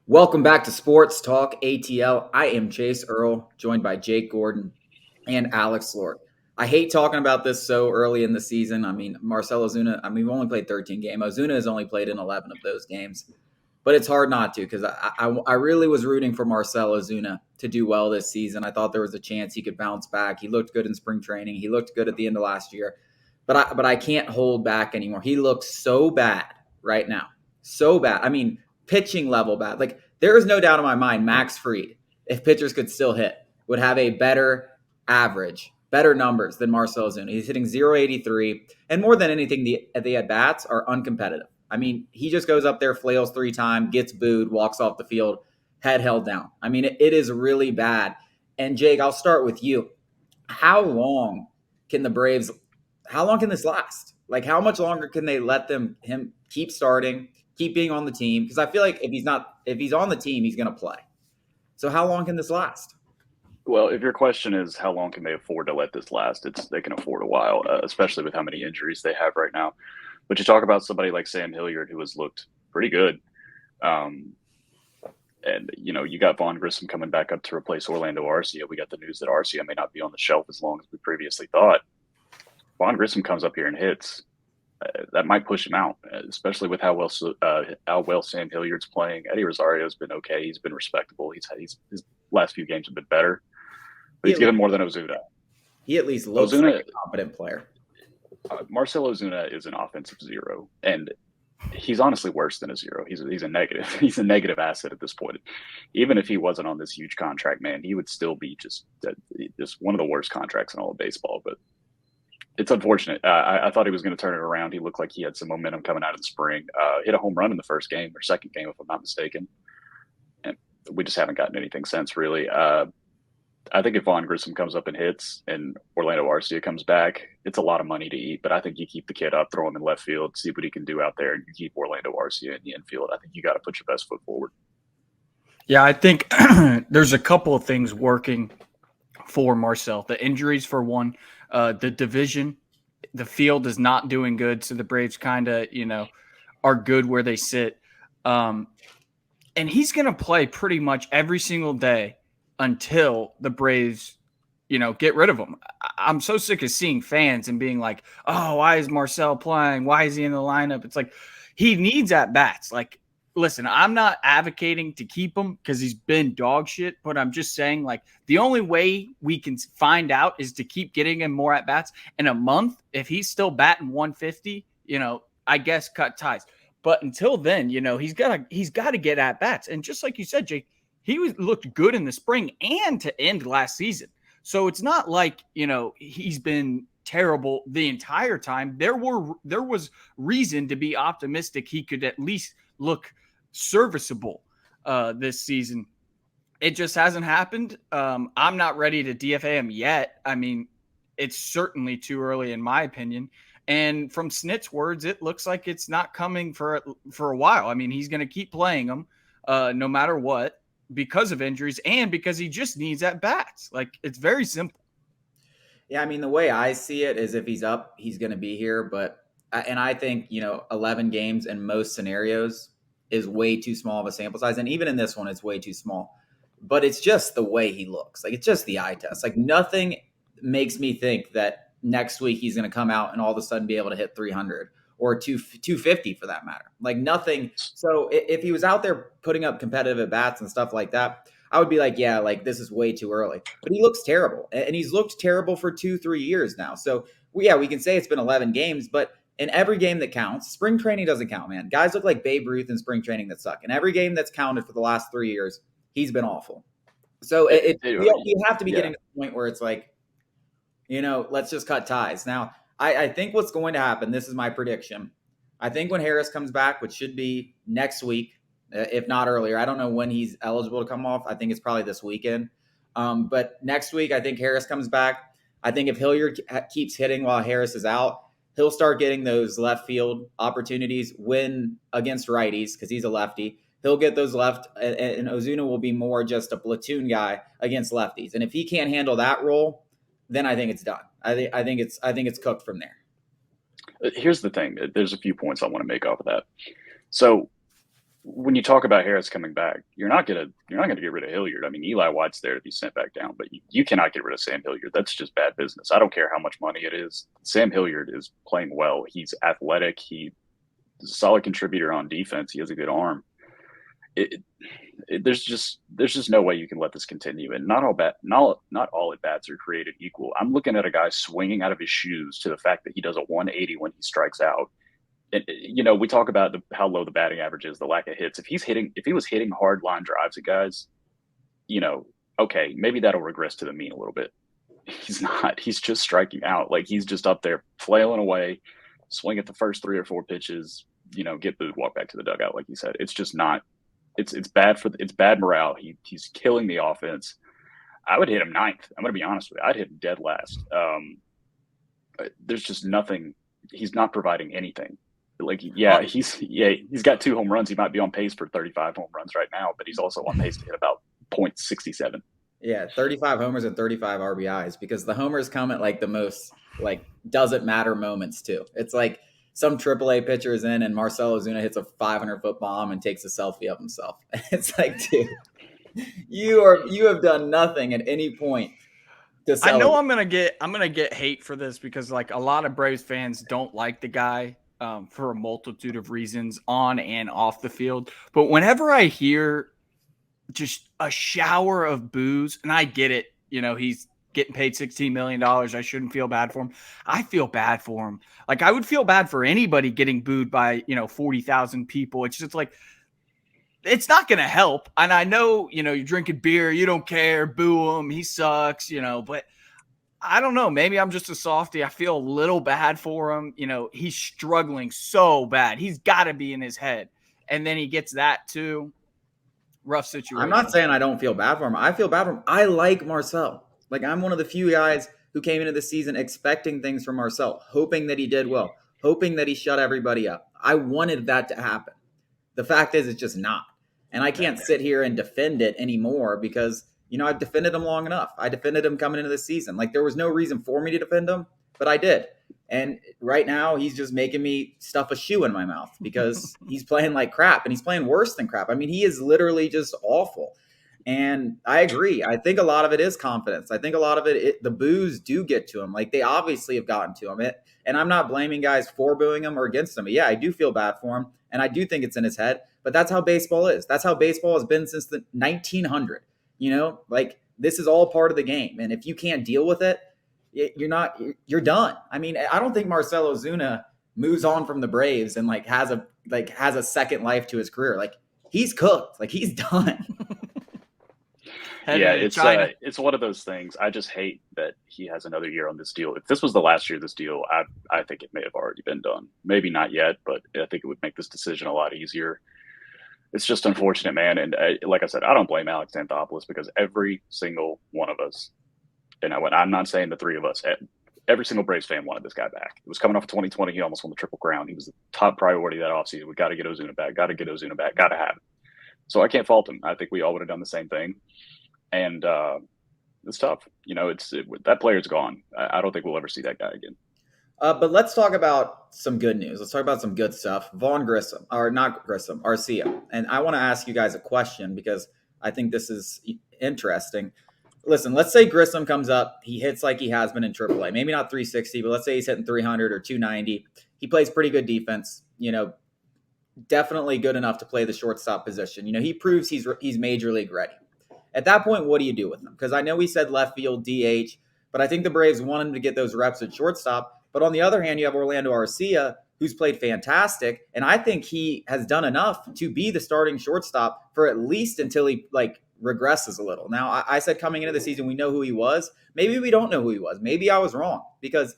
Welcome back to Sports Talk ATL. I am Chase Earl, joined by Jake Gordon and Alex Lord. I hate talking about this so early in the season. I mean, Marcell Ozuna, we've only played 13 games. Ozuna has only played in 11 of those games. But it's hard not to because I really was rooting for Marcell Ozuna to do well this season. I thought there was a chance he could bounce back. He looked good in spring training. He looked good at the end of last year. But I can't hold back anymore. He looks so bad right now. So bad. I mean, pitching level bad. Like, there is no doubt in my mind Max Fried, if pitchers could still hit, would have a better average, better numbers than Marcell Ozuna. He's hitting 0.83, and more than anything, the at-bats are uncompetitive. I mean, he just goes up there, flails 3 times, gets booed, walks off the field, head held down. I mean, it is really bad. And Jake, I'll start with you. How long can the Braves how long can this last? Like, how much longer can they let him keep starting, keep being on the team? Because I feel like if he's on the team, he's going to play. So how long can this last? Well, if your question is how long can they afford to let this last, they can afford a while, especially with how many injuries they have right now. But you talk about somebody like Sam Hilliard, who has looked pretty good. And, you got Vaughn Grissom coming back up to replace Orlando Arcia. We got the news that Arcia may not be on the shelf as long as we previously thought. Vaughn Grissom comes up here and hits. That might push him out, especially with how well Sam Hilliard's playing. Eddie Rosario's been okay. He's been respectable. His last few games have been better, but he's given more than Ozuna. He at least looks like a competent player. Marcell Ozuna is an offensive zero, and he's honestly worse than a zero. He's a negative. He's a negative asset at this point. Even if he wasn't on this huge contract, man, he would still be just one of the worst contracts in all of baseball. But it's unfortunate. I thought he was going to turn it around. He looked like he had some momentum coming out of the spring. Hit a home run in the first game or second game, if I'm not mistaken. And we just haven't gotten anything since, really. I think if Vaughn Grissom comes up and hits and Orlando Arcia comes back, it's a lot of money to eat. But I think you keep the kid up, throw him in left field, see what he can do out there, and you keep Orlando Arcia in the infield. I think you got to put your best foot forward. Yeah, I think there's a couple of things working for Marcell. The injuries, for one. The division, the field is not doing good, so the Braves kind of, are good where they sit. And he's going to play pretty much every single day until the Braves, get rid of him. I'm so sick of seeing fans and being like, oh, why is Marcell playing? Why is he in the lineup? It's like he needs at-bats. Like, listen, I'm not advocating to keep him because he's been dog shit, but I'm just saying, like, the only way we can find out is to keep getting him more at-bats. In a month, if he's still batting 150, I guess cut ties. But until then, he's got to get at-bats. And just like you said, Jake, he looked good in the spring and to end last season. So it's not like, he's been terrible the entire time. There was reason to be optimistic he could at least look serviceable this season. It just hasn't happened. I'm not ready to DFA him yet. I mean, it's certainly too early in my opinion. And from Snit's words, it looks like it's not coming for a while. I mean, he's going to keep playing him no matter what because of injuries and because he just needs at bats. Like, it's very simple. Yeah, I mean, the way I see it is if he's up, he's going to be here. But I think 11 games in most scenarios is way too small of a sample size, and even in this one, it's way too small. But it's just the way he looks. Like, it's just the eye test. Like, nothing makes me think that next week he's going to come out and all of a sudden be able to hit 300 or 250 for that matter. Like, nothing. So if he was out there putting up competitive at bats and stuff like that, I would be like, yeah, like, this is way too early. But he looks terrible, and he's looked terrible for 2-3 years now. So we can say it's been 11 games, but in every game that counts, spring training doesn't count, man. Guys look like Babe Ruth in spring training that suck. In every game that's counted for the last 3 years, he's been awful. So you have to be getting to the point where it's like, let's just cut ties. Now, I think what's going to happen, this is my prediction. I think when Harris comes back, which should be next week, if not earlier, I don't know when he's eligible to come off. I think it's probably this weekend. But next week, I think Harris comes back. I think if Hilliard keeps hitting while Harris is out, he'll start getting those left field opportunities when against righties because he's a lefty. He'll get those left, and Ozuna will be more just a platoon guy against lefties. And if he can't handle that role, then I think it's done. I think it's cooked from there. Here's the thing. There's a few points I want to make off of that. So when you talk about Harris coming back, you're not gonna get rid of Hilliard. I mean, Eli White's there to be sent back down, but you cannot get rid of Sam Hilliard. That's just bad business. I don't care how much money it is. Sam Hilliard is playing well. He's athletic. He's a solid contributor on defense. He has a good arm. There's just no way you can let this continue. And not all at bats are created equal. I'm looking at a guy swinging out of his shoes to the fact that he does a 180 when he strikes out. And, we talk about how low the batting average is, the lack of hits. If he was hitting hard line drives at guys, okay, maybe that'll regress to the mean a little bit. He's not. He's just striking out. Like, he's just up there flailing away, swing at the first 3 or 4 pitches, get booed, walk back to the dugout, like you said. It's just not. It's bad it's bad morale. He's killing the offense. I would hit him 9th. I'm going to be honest with you. I'd hit him dead last. There's just nothing. He's not providing anything. Like, he's got 2 home runs. He might be on pace for 35 home runs right now, but he's also on pace to hit about .67. Yeah, 35 homers and 35 RBIs, because the homers come at like the most doesn't matter moments too. It's like some AAA pitcher is in and Marcell Ozuna hits a 500-foot bomb and takes a selfie of himself. It's like, dude, you have done nothing at any point to celebrate. I know I'm gonna get hate for this, because like a lot of Braves fans don't like the guy for a multitude of reasons on and off the field. But whenever I hear just a shower of boos, and I get it, he's getting paid $16 million. I shouldn't feel bad for him. I feel bad for him. Like, I would feel bad for anybody getting booed by, 40,000 people. It's just like, it's not going to help. And I know, you're drinking beer, you don't care, boo him, he sucks, but I don't know. Maybe I'm just a softie. I feel a little bad for him. He's struggling so bad. He's got to be in his head. And then he gets that too. Rough situation. I'm not saying I don't feel bad for him. I feel bad for him. I like Marcell. Like, I'm one of the few guys who came into the season expecting things from Marcell, hoping that he did well, hoping that he shut everybody up. I wanted that to happen. The fact is, it's just not. And I can't sit here and defend it anymore because, I've defended him long enough. I defended him coming into the season. Like, there was no reason for me to defend him, but I did. And right now, he's just making me stuff a shoe in my mouth because he's playing like crap, and he's playing worse than crap. I mean, he is literally just awful. And I agree. I think a lot of it is confidence. I think a lot of the boos do get to him. Like, they obviously have gotten to him. And I'm not blaming guys for booing him or against him. But yeah, I do feel bad for him. And I do think it's in his head. But that's how baseball is. That's how baseball has been since the 1900. Like, this is all part of the game. And if you can't deal with it, you're done. I mean, I don't think Marcell Ozuna moves on from the Braves and has a second life to his career. Like, he's cooked. Like, he's done. Yeah, it's one of those things. I just hate that he has another year on this deal. If this was the last year of this deal, I think it may have already been done. Maybe not yet, but I think it would make this decision a lot easier. It's just unfortunate, man. And like I said, I don't blame Alex Anthopoulos, because every single one of us, and I'm not saying the 3 of us, every single Braves fan wanted this guy back. It was coming off of 2020. He almost won the Triple Crown. He was the top priority that offseason. We got to get Ozuna back. Got to have him. So I can't fault him. I think we all would have done the same thing. And it's tough. That player's gone. I don't think we'll ever see that guy again. But let's talk about some good news. Let's talk about some good stuff. Vaughn Grissom, or not Grissom, Arcia. And I want to ask you guys a question because I think this is interesting. Listen, let's say Grissom comes up. He hits like he has been in AAA. Maybe not 360, but let's say he's hitting 300 or 290. He plays pretty good defense. Definitely good enough to play the shortstop position. He proves he's major league ready. At that point, what do you do with him? Because I know we said left field, DH, but I think the Braves want him to get those reps at shortstop. But on the other hand, you have Orlando Arcia, who's played fantastic, and I think he has done enough to be the starting shortstop for at least until he regresses a little. Now, I said coming into the season we know who he was. Maybe we don't know who he was. Maybe I was wrong, because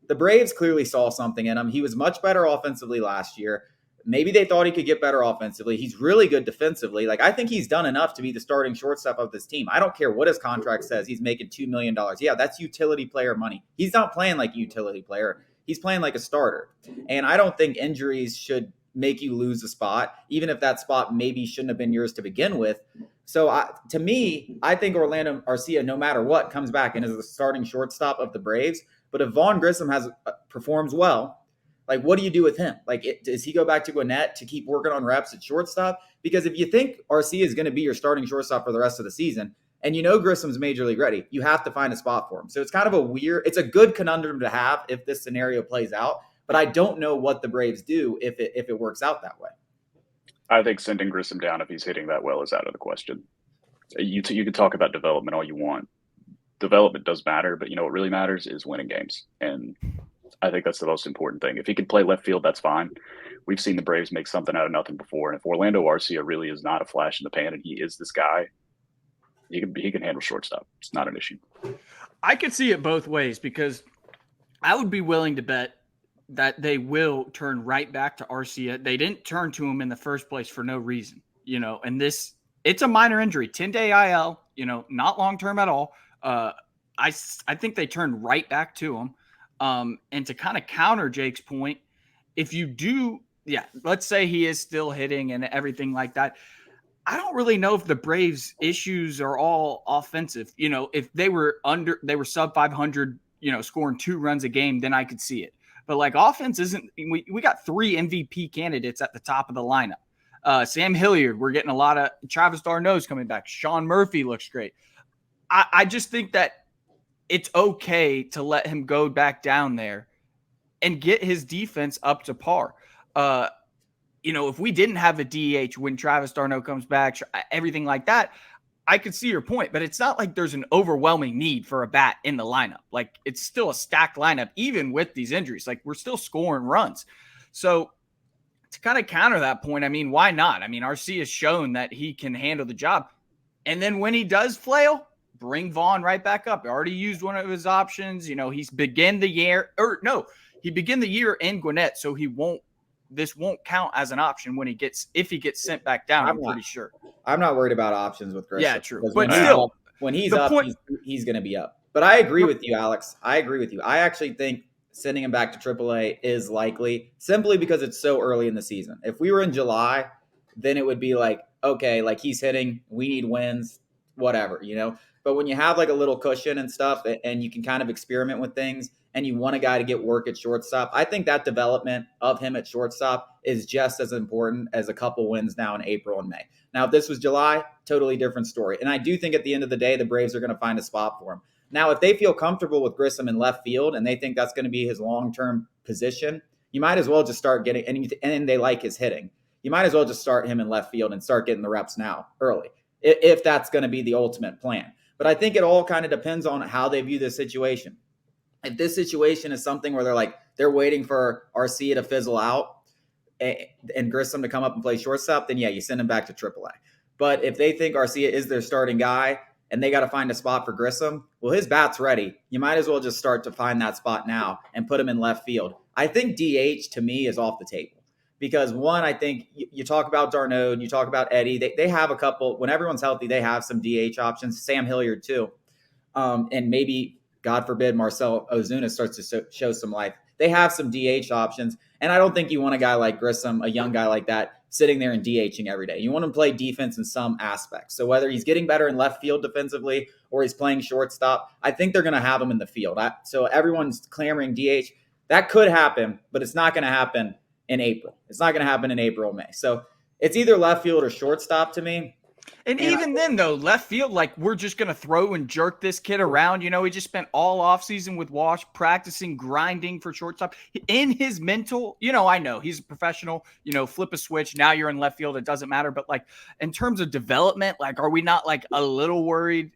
the Braves clearly saw something in him. He was much better offensively last year. Maybe they thought he could get better offensively. He's really good defensively. I think he's done enough to be the starting shortstop of this team. I don't care what his contract says. He's making $2 million. Yeah, that's utility player money. He's not playing like a utility player. He's playing like a starter. And I don't think injuries should make you lose a spot, even if that spot maybe shouldn't have been yours to begin with. So to me, I think Orlando Arcia, no matter what, comes back and is the starting shortstop of the Braves. But if Vaughn Grissom performs well, Like, what do you do with him? Like, does he go back to Gwinnett to keep working on reps at shortstop? Because if you think Arcia is going to be your starting shortstop for the rest of the season, and you know Grissom's major league ready, you have to find a spot for him. So it's kind of it's a good conundrum to have if this scenario plays out. But I don't know what the Braves do if it works out that way. I think sending Grissom down if he's hitting that well is out of the question. You can talk about development all you want. Development does matter, but what really matters is winning games. And I think that's the most important thing. If he can play left field, that's fine. We've seen the Braves make something out of nothing before. And if Orlando Arcia really is not a flash in the pan and he is this guy, he can handle shortstop. It's not an issue. I could see it both ways because I would be willing to bet that they will turn right back to Arcia. They didn't turn to him in the first place for no reason, and it's a minor injury, 10-day IL, not long-term at all. I think they turned right back to him. And to kind of counter Jake's point, if you do, let's say he is still hitting and everything like that. I don't really know if the Braves' issues are all offensive. If they were sub 500, scoring 2 runs a game, then I could see it. But like offense isn't, we got 3 MVP candidates at the top of the lineup. Sam Hilliard, we're getting a lot of Travis d'Arnaud's coming back. Sean Murphy looks great. I just think that it's okay to let him go back down there and get his defense up to par. If we didn't have a DH when Travis d'Arnaud comes back, everything like that, I could see your point, but it's not like there's an overwhelming need for a bat in the lineup. Like it's still a stacked lineup, even with these injuries. Like we're still scoring runs. So to kind of counter that point, why not? Arcia has shown that he can handle the job. And then when he does flail, bring Vaughn right back up. He already used one of his options. He began the year in Gwinnett, so this won't count as an option if he gets sent back down. I'm pretty sure. I'm not worried about options with Grissom. Yeah, true. But still, when he's up, he's going to be up. But I agree with you, Alex. I agree with you. I actually think sending him back to AAA is likely simply because it's so early in the season. If we were in July, then it would be like, okay, like he's hitting, we need wins, whatever, But when you have like a little cushion and stuff and you can kind of experiment with things and you want a guy to get work at shortstop, I think that development of him at shortstop is just as important as a couple wins now in April and May. Now, if this was July, totally different story. And I do think at the end of the day, the Braves are going to find a spot for him. Now, if they feel comfortable with Grissom in left field and they think that's going to be his long-term position, you might as well just start getting, and they like his hitting, you might as well just start him in left field and start getting the reps now early, if that's going to be the ultimate plan. But I think it all kind of depends on how they view this situation. If this situation is something where they're waiting for Arcia to fizzle out and Grissom to come up and play shortstop, then you send him back to AAA. But if they think Arcia is their starting guy and they got to find a spot for Grissom, well, his bat's ready. You might as well just start to find that spot now and put him in left field. I think DH to me is off the table. Because one, I think you talk about d'Arnaud, you talk about Eddie. They have a couple. When everyone's healthy, they have some DH options. Sam Hilliard too, and maybe God forbid Marcell Ozuna starts to show some life. They have some DH options, and I don't think you want a guy like Grissom, a young guy like that, sitting there and DHing every day. You want him to play defense in some aspects. So whether he's getting better in left field defensively or he's playing shortstop, I think they're going to have him in the field. So everyone's clamoring DH. That could happen, but it's not going to happen in April. It's not going to happen in April, May. So it's either left field or shortstop to me. And even then, though, left field, like we're just going to throw and jerk this kid around. He just spent all offseason with Wash practicing, grinding for shortstop. In his mental, I know he's a professional, flip a switch. Now you're in left field. It doesn't matter. But in terms of development, are we not a little worried?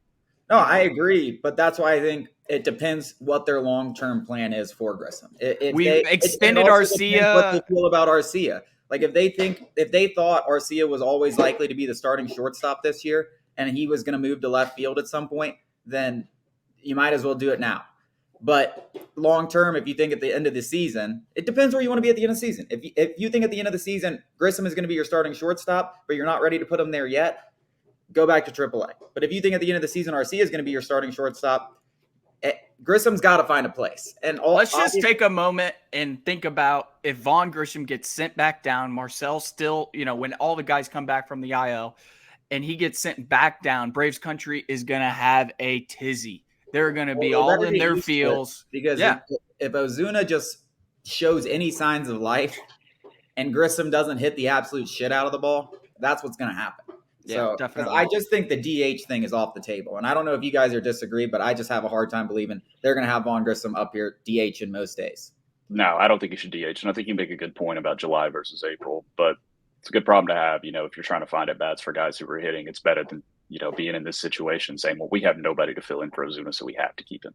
No, I agree. But that's why I think it depends what their long-term plan is for Grissom. We've extended Arcia. What they feel about Arcia. If they thought Arcia was always likely to be the starting shortstop this year and he was going to move to left field at some point, then you might as well do it now. But long-term, if you think at the end of the season, it depends where you want to be at the end of the season. If you think at the end of the season, Grissom is going to be your starting shortstop, but you're not ready to put him there yet, go back to AAA. But if you think at the end of the season, Arcia is going to be your starting shortstop, Grissom's got to find a place. And let's just take a moment and think about if Vaughn Grissom gets sent back down, Marcell still, when all the guys come back from the IL and he gets sent back down, Braves country is going to have a tizzy. They're going to be all in their feels. Because if Ozuna just shows any signs of life and Grissom doesn't hit the absolute shit out of the ball, that's what's going to happen. Yeah, So, because definitely. I just think the DH thing is off the table. And I don't know if you guys are disagree, but I just have a hard time believing they're going to have Vaughn Grissom up here DH in most days. No, I don't think you should DH. And I think you make a good point about July versus April, but it's a good problem to have. If you're trying to find at bats for guys who are hitting, it's better than, being in this situation saying, well, we have nobody to fill in for Ozuna, so we have to keep him.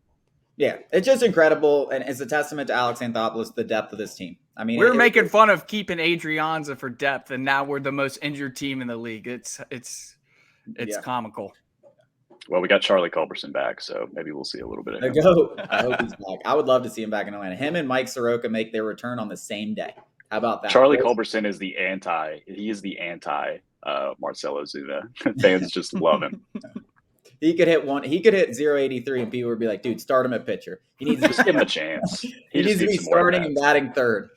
Yeah, it's just incredible. And it's a testament to Alex Anthopoulos, the depth of this team. I mean, we're making fun of keeping Adrianza for depth, and now we're the most injured team in the league. It's comical. Well, we got Charlie Culberson back, so maybe we'll see a little bit of him. I hope he's back. I would love to see him back in Atlanta. Him and Mike Soroka make their return on the same day. How about that? Charlie Culberson is the anti Marcell Ozuna. Fans just love him. He could hit 0.83 and people would be like, dude, start him at pitcher. He needs just give him a chance. He needs to be starting and batting third.